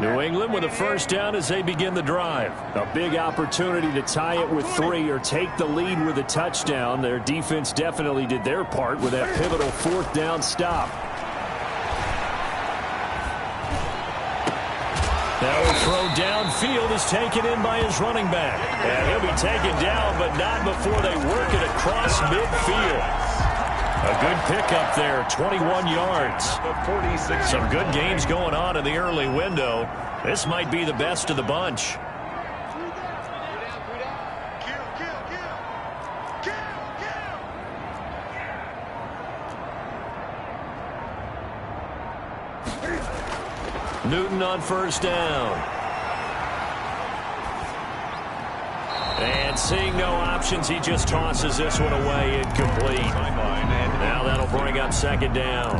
New England with a first down as they begin the drive. A big opportunity to tie it with 3 or take the lead with a touchdown. Their defense definitely did their part with that pivotal 4th down stop. Now a throw downfield is taken in by his running back. And he'll be taken down, but not before they work it across midfield. A good pickup there, 21 yards. Some good games going on in the early window. This might be the best of the bunch. Newton on first down. And seeing no options, he just tosses this one away incomplete. Now that'll bring up second down.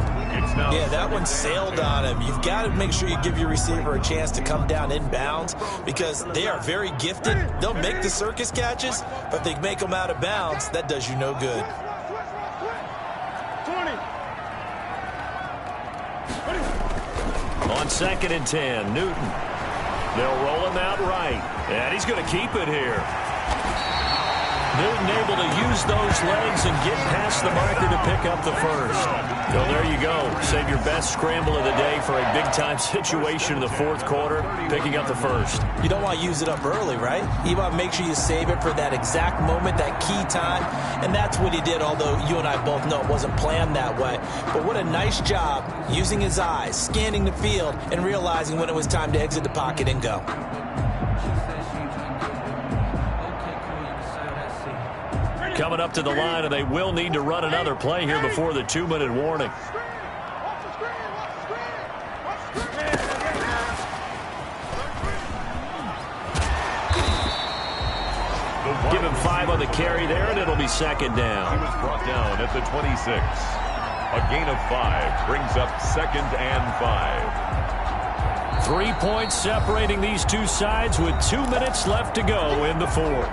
Yeah, that one sailed on him. You've got to make sure you give your receiver a chance to come down inbounds because they are very gifted. They'll make the circus catches, but if they make them out of bounds, that does you no good. On 2nd and 10, Newton. They'll roll him out right. And he's going to keep it here. Newton able to use those legs and get past the marker to pick up the first. So there you go. Save your best scramble of the day for a big-time situation in the fourth quarter, picking up the first. You don't want to use it up early, right? You want to make sure you save it for that exact moment, that key time. And that's what he did, although you and I both know it wasn't planned that way. But what a nice job using his eyes, scanning the field, and realizing when it was time to exit the pocket and go. Coming up to the line, and they will need to run another play here before the 2-minute warning. Give him 5 on the carry there, and it'll be second down. He was brought down at the 26. A gain of 5 brings up 2nd and 5. 3 points separating these two sides with 2 minutes left to go in the fourth.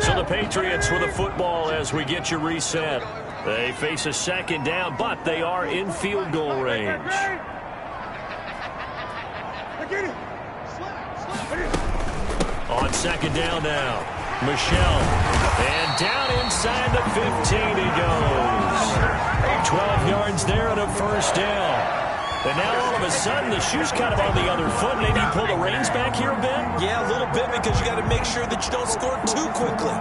So the Patriots with the football as we get you reset. They face a second down, but they are in field goal range. On second down now, Michelle. And down inside the 15 he goes. 12 yards there and a first down. And now all of a sudden the shoe's kind of on the other foot. Maybe you pull the reins back here a bit? Yeah, a little bit because you got to make sure that you don't score too quickly.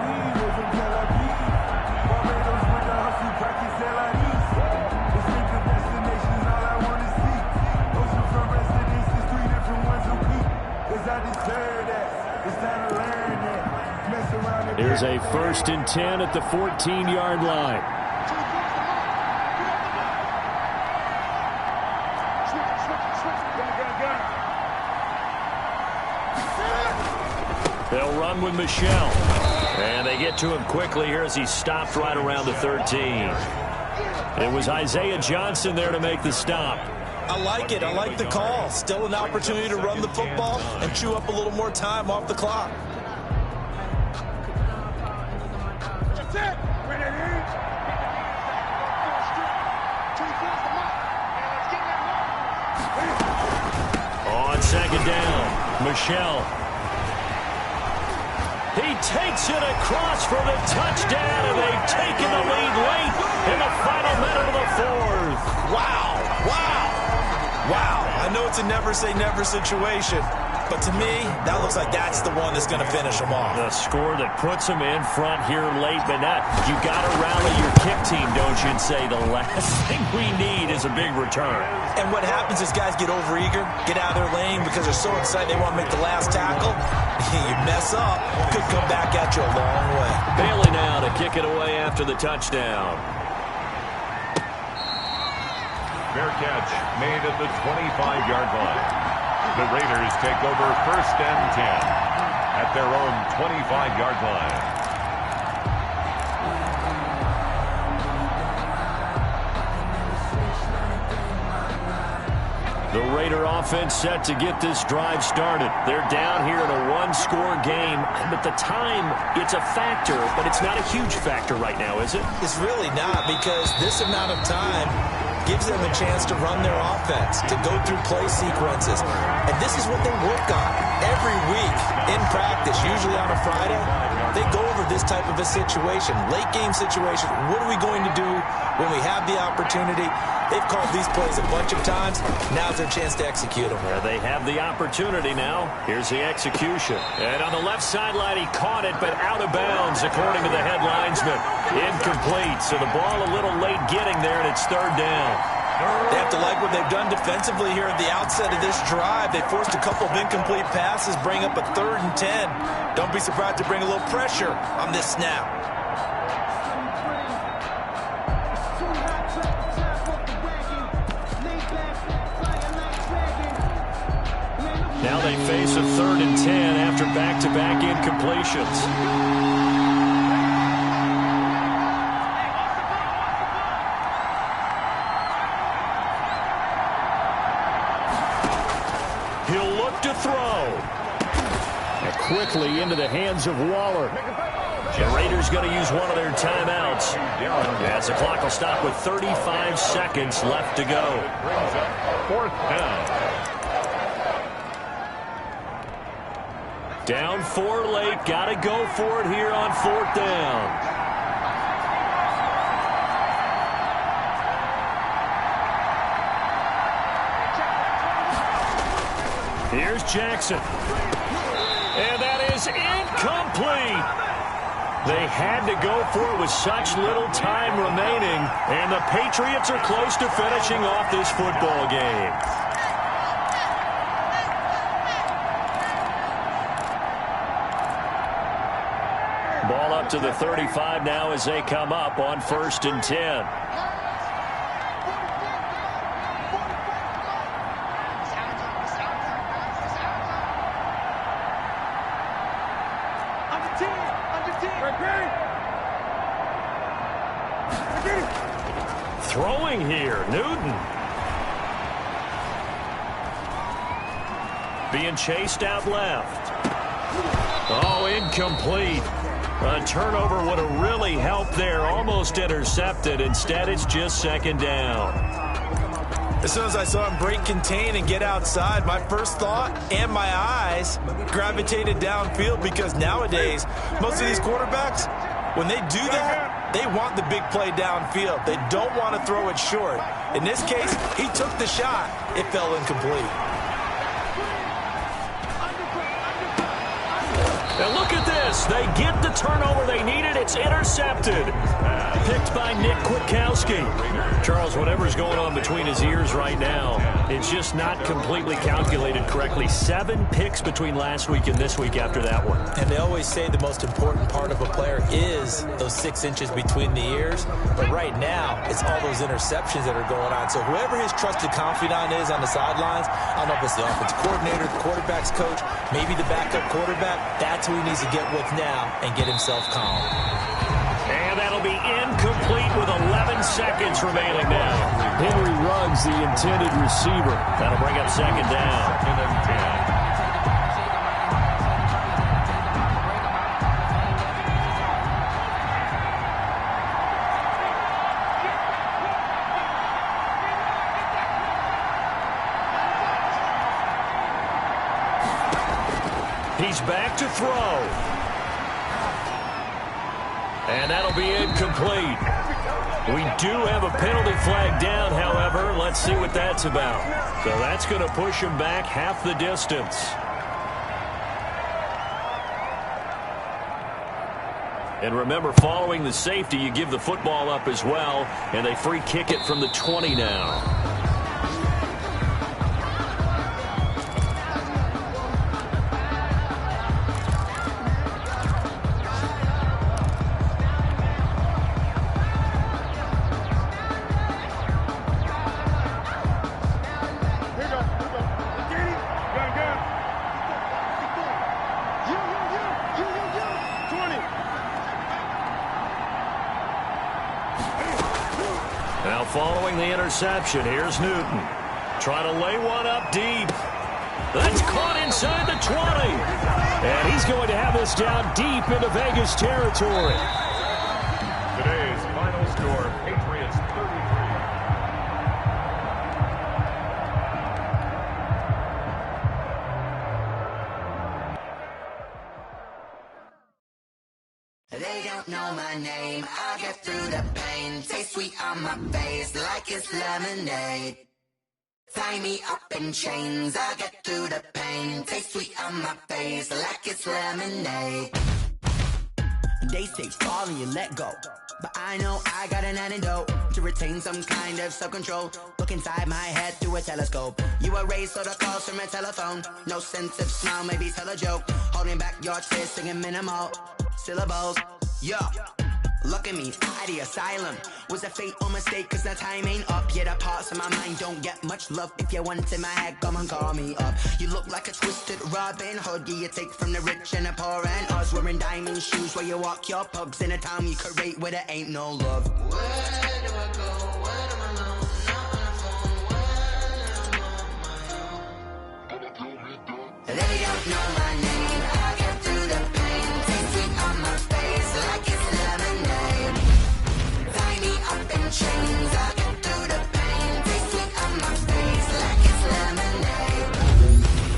Here's a 1st and 10 at the 14-yard line. They'll run with Michelle. And they get to him quickly here as he stopped right around the 13. It was Isaiah Johnson there to make the stop. I like it. I like the call. Still an opportunity to run the football and chew up a little more time off the clock. On second down, Michelle. He takes it across for the touchdown, and they've taken the lead late in the final minute of the fourth. Wow. Wow. Wow. I know it's a never-say-never situation, but to me, that looks like that's the one that's going to finish them off. The score that puts them in front here late, but not. You got to rally your kick team, don't you, and say the last thing we need is a big return. And what happens is guys get overeager, get out of their lane because they're so excited they want to make the last tackle. You mess up, could come back at you a long way. Bailey now to kick it away after the touchdown. Fair catch made at the 25-yard line. The Raiders take over 1st and 10 at their own 25-yard line. The Raider offense set to get this drive started. They're down here in a one-score game, but the time, it's a factor, but it's not a huge factor right now, is it? It's really not, because this amount of time gives them a chance to run their offense, to go through play sequences. And this is what they work on every week in practice, usually on a Friday. They go over this type of a situation, late game situation. What are we going to do when we have the opportunity. They've called these plays a bunch of times. Now's their chance to execute them. They have the opportunity now. Here's the execution. And on the left sideline, he caught it, but out of bounds, according to the head linesman. Incomplete, so the ball a little late getting there, and it's third down. They have to like what they've done defensively here at the outset of this drive. They forced a couple of incomplete passes, bring up a 3rd and 10. Don't be surprised to bring a little pressure on this snap. Now they face a 3rd and 10 after back-to-back incompletions. He'll look to throw. And quickly into the hands of Waller. The Raiders going to use one of their timeouts, as the clock will stop with 35 seconds left to go. Brings up 4th down. Down 4 late. Got to go for it here on 4th down. Here's Jackson. And that is incomplete. They had to go for it with such little time remaining. And the Patriots are close to finishing off this football game. Ball up to the 35 now as they come up on 1st and 10. Throwing here, Newton. Being chased out left. Oh, incomplete. A turnover would have really helped there. Almost intercepted. Instead, it's just 2nd down. As soon as I saw him break contain and get outside, my first thought and my eyes gravitated downfield, because nowadays, most of these quarterbacks, when they do that, they want the big play downfield. They don't want to throw it short. In this case, he took the shot. It fell incomplete. Now look at this. They get the turnover they needed. It's intercepted. Picked by Nick Kwiatkowski. Charles, whatever's going on between his ears right now, it's just not completely calculated correctly. 7 picks between last week and this week after that one. And they always say the most important part of a player is those 6 inches between the ears. But right now, it's all those interceptions that are going on. So whoever his trusted confidant is on the sidelines, I don't know if it's the offensive coordinator, the quarterback's coach, maybe the backup quarterback, that's who he needs to get with now and get himself calm. And that'll be incomplete with 11 seconds remaining now. Henry Ruggs, the intended receiver. That'll bring up 2nd down. 2nd and 10. He's back to throw. And that'll be incomplete. We do have a penalty flag down, however. Let's see what that's about. So that's going to push him back half the distance. And remember, following the safety, you give the football up as well, and they free kick it from the 20 now. Now following the interception, here's Newton. Trying to lay one up deep. That's caught inside the 20. And he's going to have this down deep into Vegas territory. Today's final score, Patriots 33. They don't know my my name. I'll get through the pain. Taste sweet on my face like it's lemonade. Tie me up in chains. I'll get through the pain. Taste sweet on my face like it's lemonade. They say fall and you let go, but I know I got an antidote to retain some kind of self-control. Look inside my head through a telescope. You erase all the calls from a telephone. No sense of smile, maybe tell a joke. Holding back your tears, singing minimal syllables. Yeah, look at me, out the asylum. Was a fate or mistake, cause the time ain't up. Yeah, the parts of my mind don't get much love. If you want in my head, come and call me up. You look like a twisted Robin Hood. Yeah, you take from the rich and the poor and us. Wearing diamond shoes where you walk your pugs. In a town you create where there ain't no love. Where do I go? When I'm alone? Not on the phone. When I'm on my own. They don't know my name. I get through the pain. Taste sweet on my face like it's lemonade. Tie me up in chains. I get through the pain. Taste sweet on my face like it's lemonade.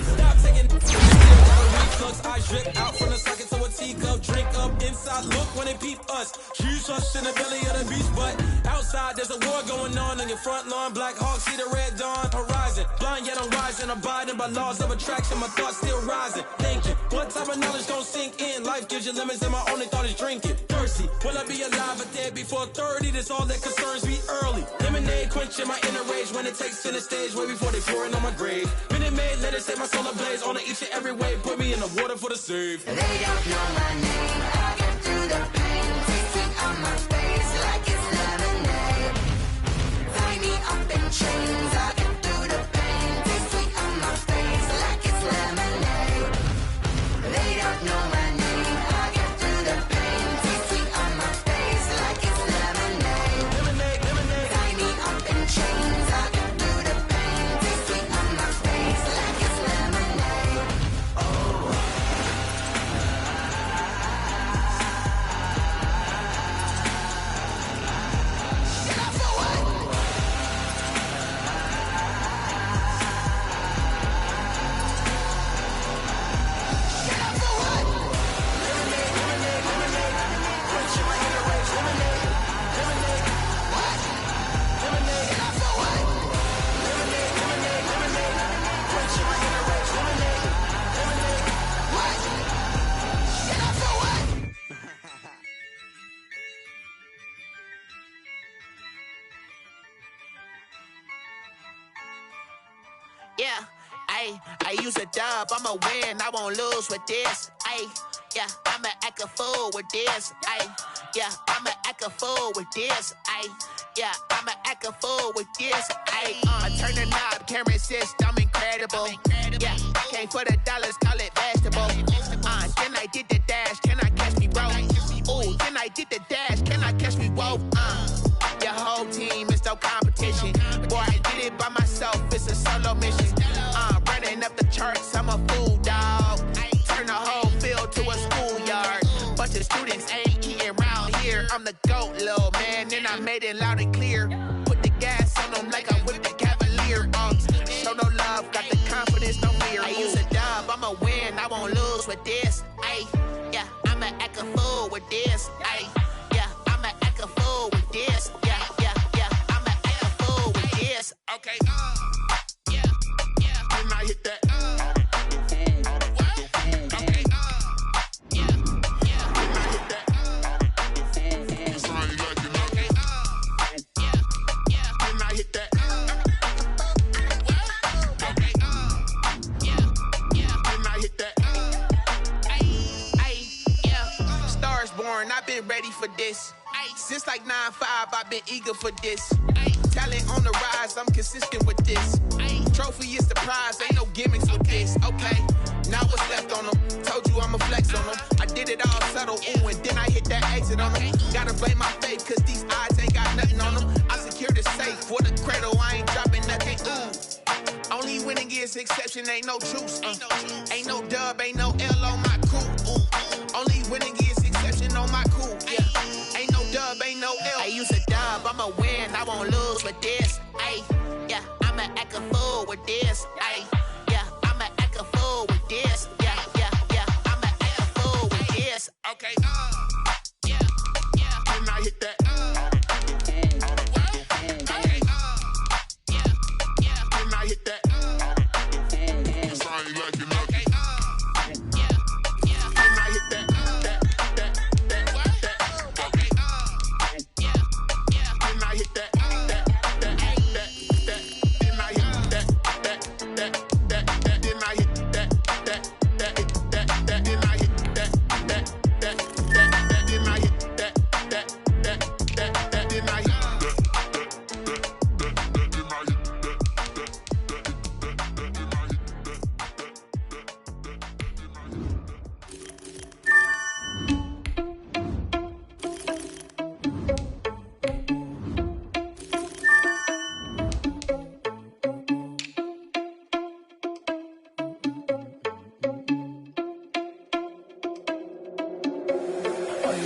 Stop taking reflux. I drip out from the socket to a teacup. Drink up inside. Look when they peep us. Shoes us in the belly of the beast, but outside there's a war going on your front lawn. Black Hawk, see the red dawn horizon. Blind yet I'm rising, abiding by laws of attraction. My thoughts still rising. Thinking, what type of knowledge don't sink in? Life gives you limits, and my only thought is drinking. Thirsty, will I be alive or dead before 30? That's all that concerns me early. Lemonade quenching my inner rage when it takes to the stage way before they pour it on my grave. Minute Maid, let it set my soul ablaze on each and every way. Put me in the water for the save. They don't know my name. I get through the pain. Taste sweet on my face like it's lemonade. Tie me up in chains. I get through the pain. Taste sweet on my face like it's lemonade. They don't know my name. I get through the pain. Taste sweet on my face like it's lemonade. Lemonade, lemonade. Tie me up in chains. I get through the pain. Taste sweet on my face like it's lemonade. Oh. Yeah, I use a dub, I'ma win, I won't lose with this. Yeah, I'ma act a fool with this. Yeah, I'ma act a fool with this. Yeah, I'ma act a fool with this. I turn the knob, camera assist, I'm incredible. Yeah, came for the dollars, call it vegetable. Then I did the dash, can I catch me, bro? Ooh, then I did the dash, can I catch me, whoa? Your whole team is no competition. Boy, I did it by myself, it's a solo mission. Running up the charts, I'm a fool, dog. Turn the whole field to a schoolyard. Bunch of students ain't eating round here. I'm the GOAT, little man, and I made it loud and clear. Put the gas on them like I whipped the Cavalier. Show no love, got the confidence, no fear. I use a dub, I'ma win, I won't lose with this. Yeah, I'ma act a fool with this. Yeah, I'ma act a fool with this. Yeah, I'ma act a fool with this. Okay, yeah, then I hit that. Okay, yeah, then I hit that. Okay, yeah, then I hit that. Okay, yeah, then I hit that. Yeah, stars born, I've been ready for this. Since like 9-5, I've been eager for this. Talent on the rise, I'm consistent with this. Trophy is the prize, ain't no gimmicks with this. Okay, now what's left on them? Told you I'ma flex on them. I did it all subtle, ooh, and then I hit that exit on them. Gotta blame my faith, cause these eyes ain't got nothing on them. I secured the safe for the cradle, I ain't dropping nothing, ooh. Only winning is exception, ain't no truce. Ain't no dub, ain't no L on my crew. Only winning is exception on my crew. Yeah, ain't no dub, ain't no L. I use a dub, I'ma win, I won't lose with this. Yeah, I'ma act a fool with this. Yeah, I'ma act a fool with this. Yeah, I'ma act a fool with this. Okay, yeah, I hit that. Then I hit that. Sound like you know.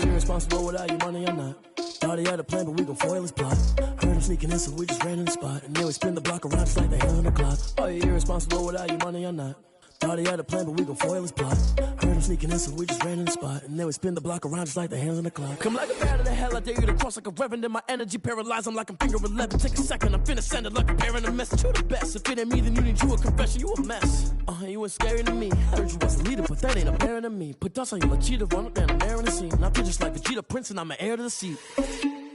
Irresponsible without your money or not. Thought he had a plan, but we gon' foil his plot. Heard him sneaking in, so we just ran in the spot. And then we spin the block around just like the hell on the clock. Are you irresponsible without your money or not? Thought he had a plan, but we gon' foil his plot. Heard him sneaking in, so we just ran in the spot. And then we spin the block around just like the hands on the clock. Come like a bat of the hell, I dare you to cross like a reverend. And my energy paralyzed, I'm like I'm finger 11. Take a second, I'm finna send it like a parent a message. You the best, if it ain't me, then you need you a confession. You a mess, you ain't scary to me. Heard you was a leader, but that ain't apparent to me. Put dust on you like cheetah, run up down the air in the scene. I feel just like Vegeta Prince, and I'm an heir to the seat.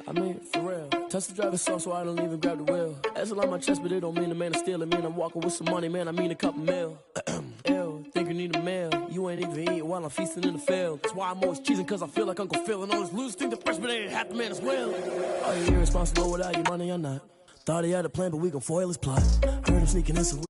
I mean, for real. Touch the driver's soft so I don't even grab the wheel. That's on my chest, but it don't mean the man is stealing. Man, I'm walking with some money, man, I mean a couple mil. Ew, think you need a meal. You ain't even eating while I'm feasting in the field. That's why I'm always cheesing, cause I feel like Uncle Phil. And all those losers think the freshman ain't half the man as well. Are you irresponsible without your money or not? Thought he had a plan, but we gon' foil his plot. Heard him sneaking in, so